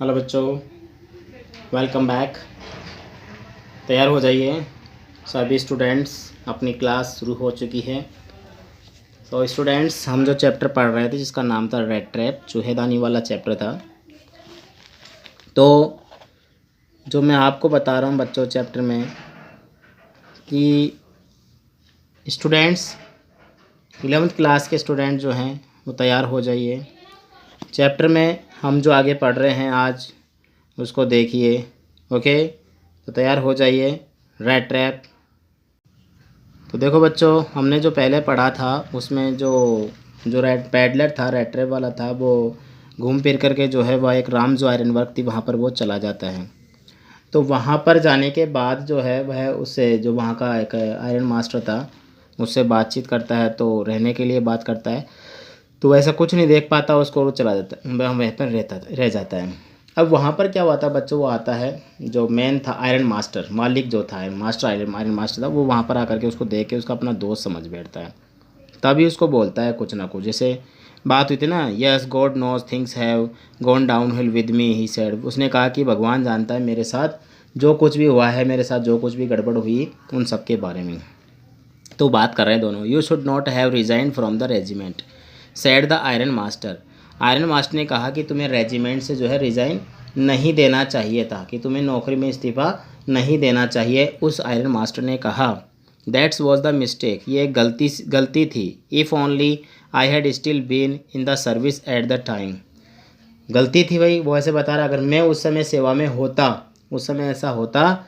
Hello बच्चों, welcome back. तैयार हो जाइए सभी स्टूडेंट्स, अपनी क्लास शुरू हो चुकी है। तो स्टूडेंट्स, हम जो चैप्टर पढ़ रहे थे जिसका नाम था रेड ट्रैप, चूहेदानी वाला चैप्टर था। तो जो मैं आपको बता रहा हूँ बच्चों चैप्टर में कि स्टूडेंट्स 11th क्लास के स्टूडेंट जो हैं वो तैयार हो जाइए। चैप्टर में हम जो आगे पढ़ रहे हैं आज उसको देखिए। ओके, तो तैयार हो जाइए। Red trap. तो देखो बच्चों, हमने जो पहले पढ़ा था उसमें जो जो रेड पैडलर था, रेड ट्रैप वाला था, वो घूम फिर करके जो है वह एक राम जो आयरन वर्क थी वहाँ पर वो चला जाता है। तो वहाँ पर जाने के बाद जो है वह उससे जो वहाँ का एक आयरन मास्टर था उससे बातचीत करता है, तो रहने के लिए बात करता है। तो ऐसा कुछ नहीं देख पाता उसको, वो चला जाता है, वहीं पर रह जाता है। अब वहाँ पर क्या हुआ था बच्चों, वो आता है जो मेन था आयरन मास्टर, मालिक जो था आयरन मास्टर, आयरन मास्टर था, वो वहाँ पर आकर के उसको देख के उसका अपना दोस्त समझ बैठता है। तभी उसको बोलता है कुछ ना कुछ, जैसे बात हुई थी ना, yes God knows things have gone downhill with me, he said. उसने कहा कि भगवान जानता है मेरे साथ जो कुछ भी हुआ है, मेरे साथ जो कुछ भी गड़बड़ हुई उन सब के बारे में। तो बात कर रहे हैं दोनों। You should not have resign from the regiment, said the iron master. Iron master ने कहा कि तुम्हें रेजिमेंट से जो है रिज़ाइन नहीं देना चाहिए था, कि तुम्हें नौकरी में इस्तीफ़ा नहीं देना चाहिए। उस आयरन मास्टर ने कहा दैट्स वॉज द मिस्टेक, ये एक गलती थी। If only I had still been in the service at the time. गलती थी भाई, वो ऐसे बता रहा, अगर मैं उस समय सेवा में होता, उस समय ऐसा होता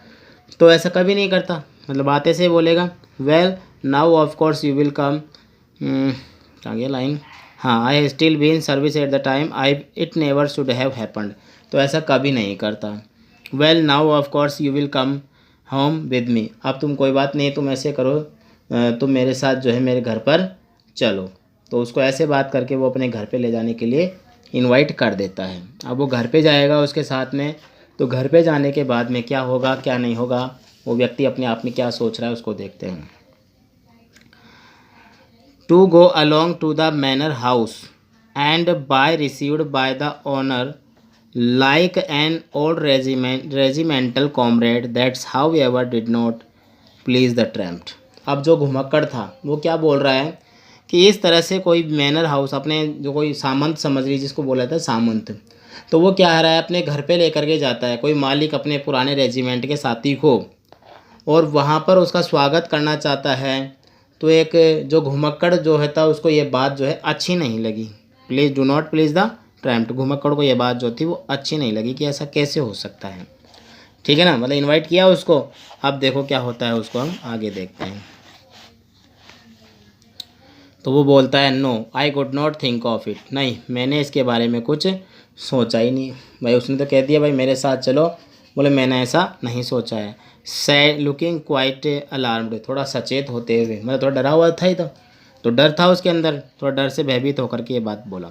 तो ऐसा कभी नहीं करता। मतलब बात ऐसे बोलेगा। Well now of course you will come, कहाँ गया लाइन, हाँ, I still be in service at the time, I it never should have happened. तो ऐसा कभी नहीं करता। Well now of course you will come home with me. अब तुम कोई बात नहीं, तुम ऐसे करो, तुम मेरे साथ जो है मेरे घर पर चलो। तो उसको ऐसे बात करके वो अपने घर पे ले जाने के लिए इनवाइट कर देता है। अब वो घर पे जाएगा उसके साथ में। तो घर पे जाने के बाद में क्या होगा क्या नहीं होगा, वो व्यक्ति अपने आप में क्या सोच रहा है उसको देखते हैं। To go along to the manor house and by received by the owner like an old regimental comrade, that's however did not please the tramp। अब जो घुमक्कड़ था वो क्या बोल रहा है कि इस तरह से कोई मैनर हाउस, अपने जो कोई सामंत समझ लीजिए जिसको बोला था सामंत, तो वो क्या आ रहा है अपने घर पे लेकर के जाता है कोई मालिक अपने पुराने रेजिमेंट के साथी को, और वहाँ पर उसका स्वागत करना चाहता है। तो एक जो घुमक्कड़ जो है था उसको ये बात जो है अच्छी नहीं लगी। Please do not please the tramped, घुमक्कड़ को ये बात जो थी वो अच्छी नहीं लगी कि ऐसा कैसे हो सकता है। ठीक है ना, मतलब इनवाइट किया उसको। अब देखो क्या होता है, उसको हम आगे देखते हैं। तो वो बोलता है no I could not think of it, नहीं मैंने इसके बारे में कुछ सोचा ही नहीं। भाई उसने तो कह दिया भाई मेरे साथ चलो, बोले मैंने ऐसा नहीं सोचा है। सैड लुकिंग क्वाइट अलार्म्ड, थोड़ा सचेत होते हुए, मतलब थोड़ा डरा हुआ था ही तो डर था उसके अंदर, थोड़ा डर से भयभीत होकर के ये बात बोला।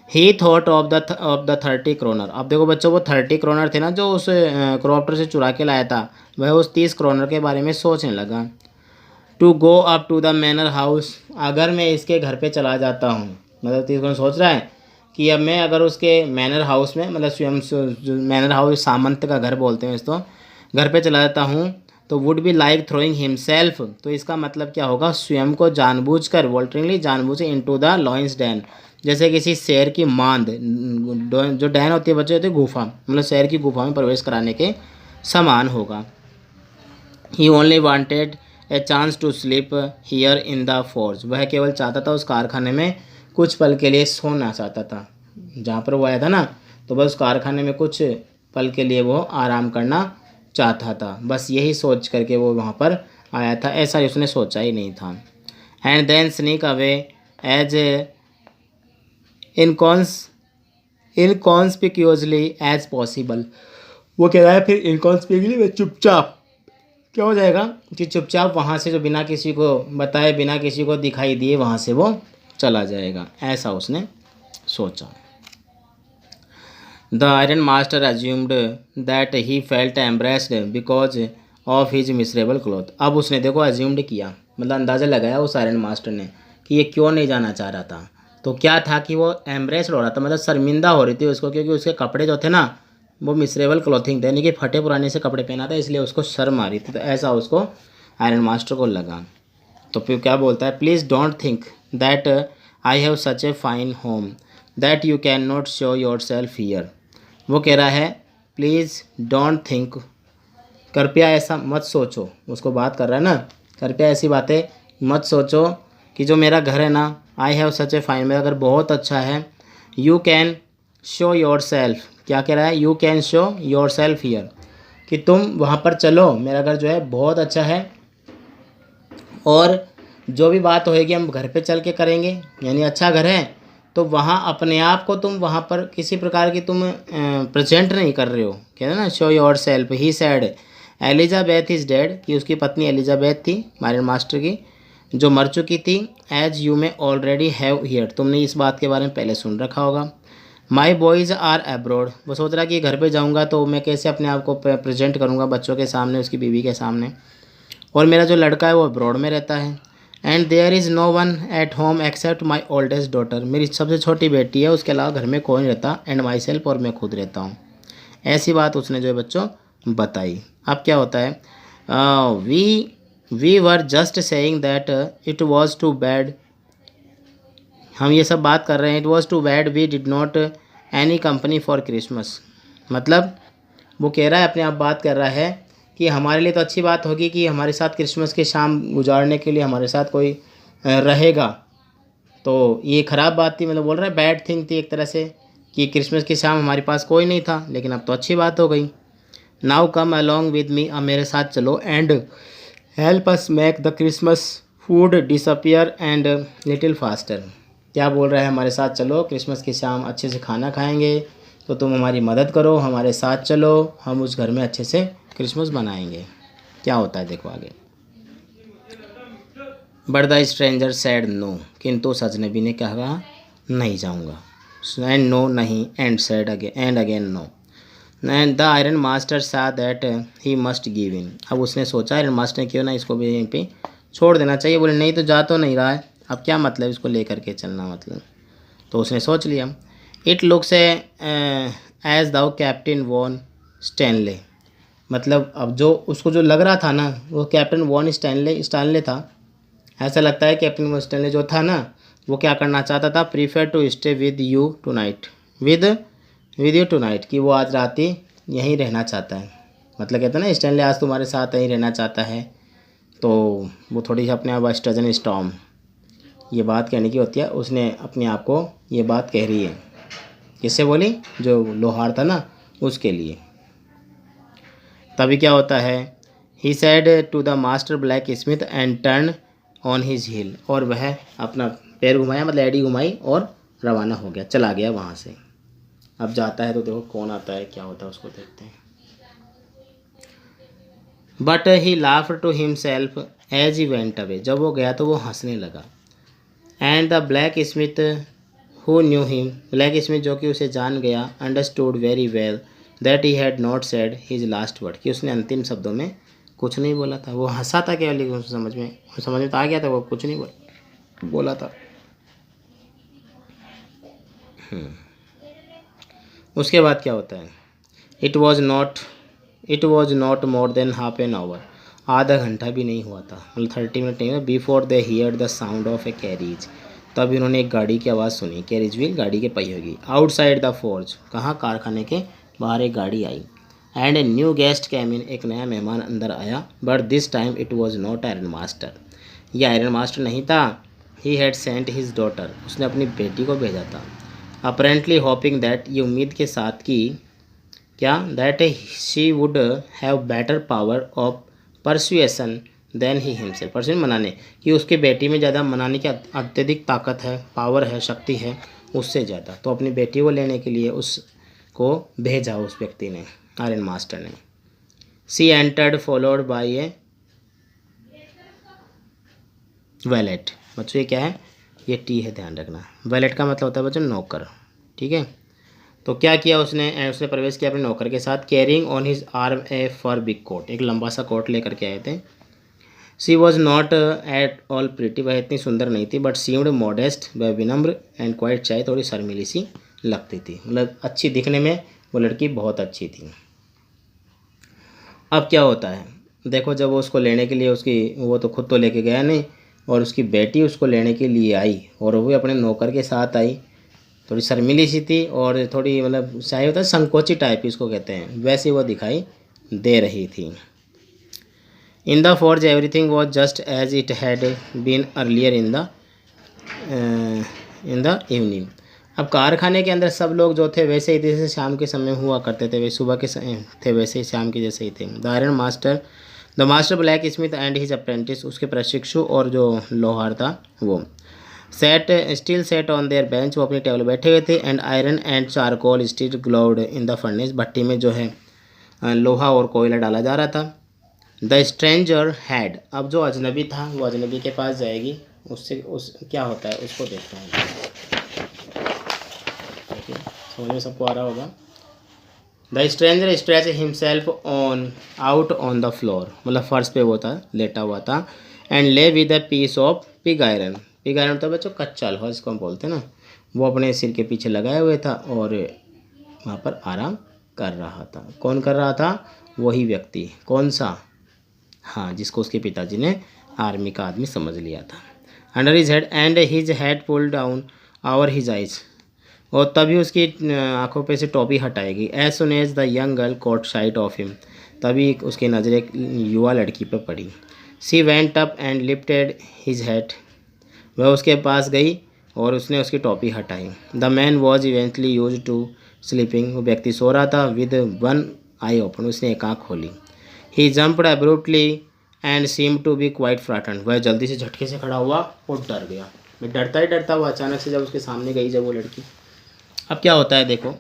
He thought of the 30 kroner. अब देखो बच्चों, वो 30 क्रोनर थे ना जो उस क्रॉप्टर से चुरा के लाया था, वह उस 30 क्रोनर के बारे में सोचने लगा। To go up to the manor house, अगर मैं इसके घर पे चला जाता हूँ, मतलब 30 क्रोनर सोच रहा है कि अब मैं अगर उसके मैनर हाउस में, मतलब स्वयं जो मैनर हाउस सामंत का घर बोलते हैं इसको, घर पे चला जाता हूँ, तो would be like throwing himself. तो इसका मतलब क्या होगा, स्वयं को जानबूझकर, वॉल्टरिंगली जानबूझ इनटू द लॉयंस डैन, जैसे किसी शेर की मांद, जो डैन होती है बच्चे होते हैं गुफा, मतलब शेर की गुफा में प्रवेश कराने के समान होगा। He only wanted a chance to sleep here in the forge, वह केवल चाहता था उस कारखाने में कुछ पल के लिए सोना चाहता था। जहाँ पर वो आया था ना, तो बस कारखाने में कुछ पल के लिए वो आराम करना चाहता था, बस यही सोच करके वो वहाँ पर आया था, ऐसा उसने सोचा ही नहीं था। And then sneak away as इनकॉन्स इनकॉन्स्पिक्यूजली एज पॉसिबल। वो कह रहा है फिर इनकॉन्स्पिक्यूजली में चुपचाप क्या हो जाएगा कि चुपचाप वहाँ से जो बिना किसी को बताए, बिना किसी को दिखाई दिए वहाँ से वो चला जाएगा, ऐसा उसने सोचा। The iron master assumed that he felt embraced because of his miserable cloth. अब उसने देखो अज्यूम्ड किया, मतलब अंदाज़ा लगाया उस आयरन मास्टर ने कि ये क्यों नहीं जाना चाह रहा था। तो क्या था कि वो एम्ब्रेस्ड हो रहा था, मतलब शर्मिंदा हो रही थी उसको, क्योंकि उसके कपड़े जो थे ना वो मिसरेबल क्लॉथिंग थे, यानी कि फटे पुराने से कपड़े पहना था, इसलिए उसको शर्म आ रही थी। तो ऐसा उसको आयरन मास्टर को लगा। तो फिर क्या बोलता है, please don't think that I have such a fine home that you can not show your self here. वो कह रहा है प्लीज़ डोंट थिंक, कृपया ऐसा मत सोचो, उसको बात कर रहा है ना, कृपया ऐसी बातें मत सोचो कि जो मेरा घर है ना, I have such a fine, मेरा घर बहुत अच्छा है, you can show your self, क्या कह रहा है, you can show your self here, कि तुम वहाँ पर चलो, मेरा घर जो है बहुत अच्छा है, और जो भी बात होएगी हम घर पे चल के करेंगे, यानी अच्छा घर है, तो वहाँ अपने आप को तुम वहाँ पर किसी प्रकार की तुम प्रेजेंट नहीं कर रहे हो, कहते हैं ना, show your self. He sad Elizabeth is dead, कि उसकी पत्नी एलिजाबेथ थी मारिन मास्टर की, जो मर चुकी थी। As you may already have hear, तुमने इस बात के बारे में पहले सुन रखा होगा। माई बॉयज़ आर अब्रॉड, वो सोच रहा कि घर पे जाऊँगा तो मैं कैसे अपने आप को प्रेजेंट करूँगा बच्चों के सामने, उसकी बीवी के सामने, और मेरा जो लड़का है वो अब्रॉड में रहता है। And there is no one at home except my oldest daughter, मेरी सबसे छोटी बेटी है, उसके अलावा घर में कोई नहीं रहता, एंड माई सेल्फ, और मैं खुद रहता हूँ। ऐसी बात उसने जो है बच्चों बताई। अब क्या होता है, we were just saying that it was too bad, हम ये सब बात कर रहे हैं, it was too bad we did not any company for Christmas, मतलब वो कह रहा है, अपने आप बात कर रहा है कि हमारे लिए तो अच्छी बात होगी कि हमारे साथ क्रिसमस की शाम गुजारने के लिए हमारे साथ कोई रहेगा, तो ये ख़राब बात थी, मतलब बोल रहा है बैड थिंग थी एक तरह से, कि क्रिसमस की शाम हमारे पास कोई नहीं था, लेकिन अब तो अच्छी बात हो गई। Now come along with me, अब मेरे साथ चलो, and help us make the Christmas food disappear and little faster, क्या बोल रहा है, हमारे साथ चलो, क्रिसमस की शाम अच्छे से खाना खाएंगे, तो तुम हमारी मदद करो, हमारे साथ चलो, हम उस घर में अच्छे से क्रिसमस बनाएंगे। क्या होता है देखो आगे। But the stranger said no, किंतु अजनबी ने कहा नहीं जाऊंगा, एंड नो नहीं, and said again, and again no, and the iron master saw that he must give in, अब उसने सोचा आयरन मास्टर ने क्यों ना इसको भी यहीं पे छोड़ देना चाहिए, बोले नहीं तो जा तो नहीं रहा है, अब क्या मतलब इसको लेकर के चलना, मतलब, तो उसने सोच लिया। It looks as though Captain von Stanley, मतलब अब जो उसको जो लग रहा था ना, वो कैप्टन वॉन स्टैनले था, ऐसा लगता है कैप्टन वॉन स्टैनले जो था ना, वो क्या करना चाहता था, prefer to stay with you tonight, with you tonight, कि वो आज रात ही यहीं रहना चाहता है, मतलब कहते हैं ना स्टैनले आज तुम्हारे साथ यहीं रहना चाहता है, तो वो थोड़ी सी अपने आप स्टजन स्टॉर्म, ये बात कहने की होती है, उसने अपने आप को ये बात कह रही है, किससे बोली, जो लोहार था ना उसके लिए। तभी क्या होता है, he said to the master blacksmith and turn on his heel, और वह अपना पैर घुमाया, मतलब एडी घुमाई, और रवाना हो गया, चला गया वहाँ से। अब जाता है तो देखो कौन आता है, क्या होता है उसको देखते हैं। But he laughed to himself as he went away, जब वो गया तो वो हंसने लगा। And the blacksmith who knew him, blacksmith जो कि उसे जान गया, understood very well that he had not said his last word, कि उसने अंतिम शब्दों में कुछ नहीं बोला था, वो हंसा था केवल, लेकिन उसको समझ में तो आ गया था वो कुछ नहीं बोला था। उसके बाद क्या होता है, it was not more than half an hour, आधा घंटा भी नहीं हुआ था, मतलब 30 मिनट नहीं हुआ, before they hear the sound of A carriage, तब इन्होंने एक गाड़ी की आवाज़ सुनी, कैरिज व्हील गाड़ी के पहिए की, आउटसाइड द फोर्ज, कहाँ, कारखाने के बाहर एक गाड़ी आई। And a new guest came in, एक नया मेहमान अंदर आया, but this time it was not iron master, यह आयरन मास्टर नहीं था, he had sent his daughter, उसने अपनी बेटी को भेजा था, अपेरेंटली होपिंग दैट, ये उम्मीद के साथ कि क्या, that she would have better power of persuasion than he himself, persuasion मनाने कि उसके बेटी में ज़्यादा मनाने की अत्यधिक ताकत है, पावर है, शक्ति है उससे ज़्यादा, तो अपनी बेटी को लेने के लिए उसको भेजा उस व्यक्ति ने, आयरन मास्टर ने। She entered followed by a valet, बच्चों ये क्या है, ये टी है, ध्यान रखना, वैलेट का मतलब होता है बच्चों नौकर, ठीक है। तो क्या किया उसने प्रवेश किया अपने नौकर के साथ, carrying on his arm a fur big coat, एक लंबा सा कोट लेकर के आए थे। She was not at all pretty, वह इतनी सुंदर नहीं थी, बट सीम्ड मॉडेस्ट, वह विनम्र, एंड क्वाइट चाय, थोड़ी शर्मीली सी लगती थी, मतलब अच्छी दिखने में वो लड़की बहुत अच्छी थी। अब क्या होता है, देखो जब वो उसको लेने के लिए वो तो खुद तो लेके गया नहीं, और उसकी बेटी उसको लेने के लिए आई और वो भी अपने नौकर के साथ आई। थोड़ी शर्मिली सी थी और थोड़ी मतलब चाहे होता है संकोची टाइप इसको कहते हैं, वैसी वो दिखाई दे रही थी। In the forge everything was just as it had been earlier in the evening. अब कारखाने के अंदर सब लोग जो थे वैसे ही थे जैसे शाम के समय हुआ करते थे, वे सुबह के समय थे वैसे ही शाम के जैसे ही थे। The master blacksmith and his apprentice, उसके प्रशिक्षु और जो लोहार था वो still set on their bench, वो अपनी टेबल बैठे हुए थे। And iron and charcoal still glowed in the furnace, भट्टी में जो है लोहा और कोयला डाला जा रहा था। द स्ट्रेंजर हैड, अब जो अजनबी था वो अजनबी के पास जाएगी, उससे क्या होता है उसको देखते हैं। समझ में सबको आ रहा होगा। The stranger stretch himself out on the floor, मतलब फर्श पे वो था लेटा हुआ था। And lay with a piece of pig iron, pig iron तो बच्चों कच्चा लोहा जिसको हम बोलते हैं ना, वो अपने सिर के पीछे लगाए हुए था और वहाँ पर आराम कर रहा था। कौन कर रहा था? वही व्यक्ति। कौन सा? हाँ, जिसको उसके पिताजी ने आर्मी का आदमी समझ लिया था। Under his head and his head pull down over his eyes, और तभी उसकी आंखों पे से टोपी हटाएगी। As soon as the young girl caught sight of him, तभी उसकी नज़र एक युवा लड़की पर पड़ी। She went up and lifted his head, वह उसके पास गई और उसने उसकी टोपी हटाई। The man was eventually use to sleeping, वो व्यक्ति सो रहा था। विद वन आई ओपन, उसने एक आँख खोली। He jumped abruptly and seem to be quite frightened, वह जल्दी से झटके से खड़ा हुआ और डर गया। मैं डरता ही डरता हुआ अचानक से जब उसके सामने गई जब वो लड़की। अब क्या होता है देखो,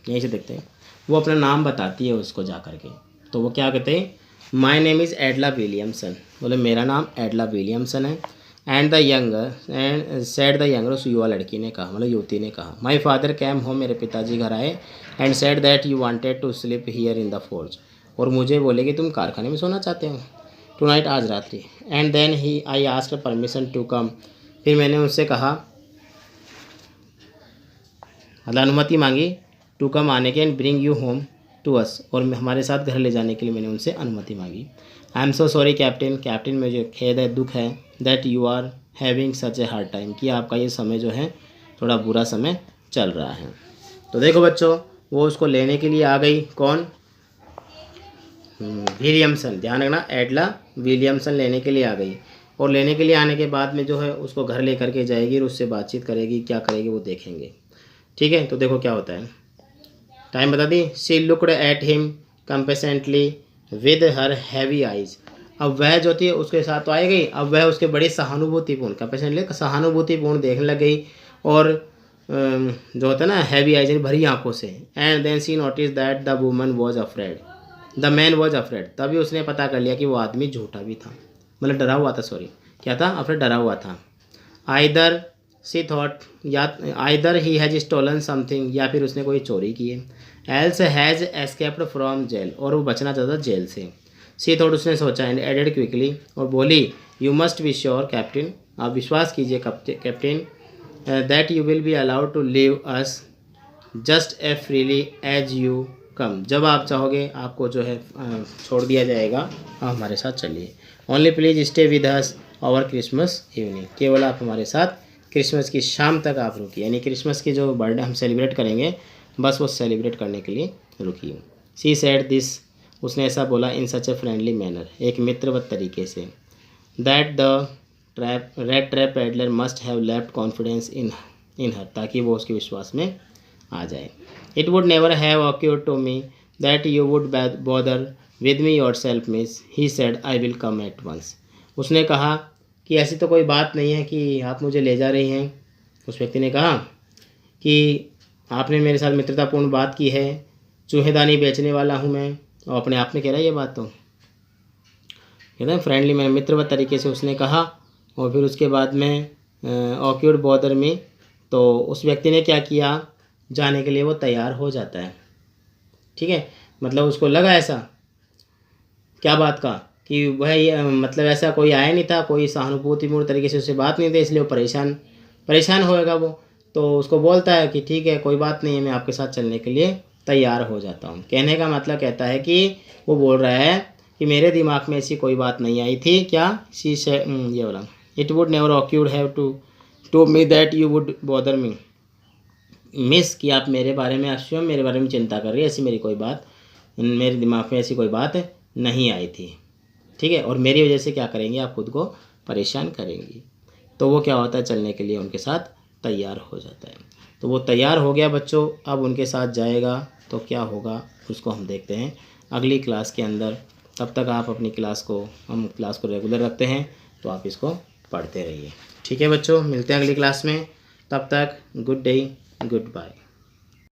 यहीं से देखते हैं। वो अपना नाम बताती है उसको जा कर के, तो वो क्या कहते हैं, माई नेम इज़ एडला विलियमसन, बोले मेरा नाम एडला विलियमसन है। एंड सेड द यंगर, उस युवा लड़की ने कहा, मतलब युवती ने कहा, माई फादर कैम होम, मेरे पिताजी घर आए। And said that you wanted to sleep here in the forge, और मुझे बोले कि तुम कारखाने में सोना चाहते हो टू नाइट, आज रात्रि। And then he I asked permission to come, फिर मैंने उससे कहा, मतलब अनुमति मांगी, टू कम आने के, and bring you home to us, और हमारे साथ घर ले जाने के लिए मैंने उनसे अनुमति मांगी। I am so sorry captain, captain मुझे खेद है, दुख है, that you are having such a hard time, कि आपका ये समय जो है थोड़ा बुरा समय चल रहा है। तो देखो बच्चों, वो उसको लेने के लिए आ गई। कौन? विलियमसन, ध्यान रखना, एडला विलियमसन लेने के लिए आ गई। और लेने के लिए आने के बाद में जो है उसको घर ले करके जाएगी और उससे बातचीत करेगी, क्या करेगी वो देखेंगे। ठीक है, तो देखो क्या होता है, टाइम बता दी। She looked at him compassionately with her heavy eyes, अब वह जो थी उसके साथ तो आई गई, अब वह उसके बड़ी सहानुभूतिपूर्ण, कंपेशेंटली सहानुभूतिपूर्ण देखने लग गई, और जो होता है ना हैवी आइज भरी आंखों से। And then she notice that the woman was afraid, the man was afraid, तभी उसने पता कर लिया कि वो आदमी झूठा भी था, मतलब डरा हुआ था, सॉरी क्या था, अफ्रेड, डरा हुआ था। आइदर सी थॉट, या either he has stolen something, या फिर उसने कोई चोरी की है। Else has escaped from jail, और वो बचना चाहता जेल से। सी थॉट, उसने सोचा। एंड एडेड क्विकली, और बोली, you must be sure captain, आप विश्वास कीजिए captain, that you will be allowed to leave us just a freely as you come, जब आप चाहोगे आपको जो है छोड़ दिया जाएगा, आप हमारे साथ चलिए। Only please stay with us over Christmas evening, केवल आप हमारे साथ क्रिसमस की शाम तक आप रुकिए, यानी क्रिसमस की जो बर्थडे हम सेलिब्रेट करेंगे बस वो सेलिब्रेट करने के लिए रुकिए। सी सेड दिस, उसने ऐसा बोला, इन सच ए फ्रेंडली मैनर, एक मित्रवत तरीके से। That the red trap peddler must have left confidence in her, ताकि वो उसके विश्वास में आ जाए। It would never have occurred to me that you would bother with me yourself miss, he said I will come at once, उसने कहा कि ऐसी तो कोई बात नहीं है कि आप मुझे ले जा रही हैं। उस व्यक्ति ने कहा कि आपने मेरे साथ मित्रतापूर्ण बात की है, चूहेदानी बेचने वाला हूँ मैं, और अपने आप में कह रहा है ये बात, तो कहते हैं फ्रेंडली मैंने मित्रवत तरीके से उसने कहा। और फिर उसके बाद में ऑक्यूर्ड बॉदर में, तो उस व्यक्ति ने क्या किया, जाने के लिए वो तैयार हो जाता है। ठीक है, मतलब उसको लगा ऐसा, क्या बात का, कि वह मतलब ऐसा कोई आया नहीं था, कोई सहानुभूतिपूर्ण तरीके से उससे बात नहीं थी, इसलिए वो परेशान होएगा वो। तो उसको बोलता है कि ठीक है कोई बात नहीं है, मैं आपके साथ चलने के लिए तैयार हो जाता हूँ। कहने का मतलब कहता है कि वो बोल रहा है कि मेरे दिमाग में ऐसी कोई बात नहीं आई थी, क्या शी से ये बोला, it would never occurred have to me that you would bother me, miss कि आप मेरे बारे में स्वयं मेरे बारे में चिंता कर रही है, ऐसी मेरी कोई बात मेरे दिमाग में ऐसी कोई बात नहीं आई थी, ठीक है, और मेरी वजह से क्या करेंगी आप खुद को परेशान करेंगी। तो वो क्या होता है चलने के लिए उनके साथ तैयार हो जाता है। तो वो तैयार हो गया बच्चों, अब उनके साथ जाएगा तो क्या होगा उसको हम देखते हैं अगली क्लास के अंदर। तब तक आप अपनी हम क्लास को रेगुलर रखते हैं, तो आप इसको पढ़ते रहिए। ठीक है बच्चों, मिलते हैं अगली क्लास में, तब तक गुड डे, गुड बाय।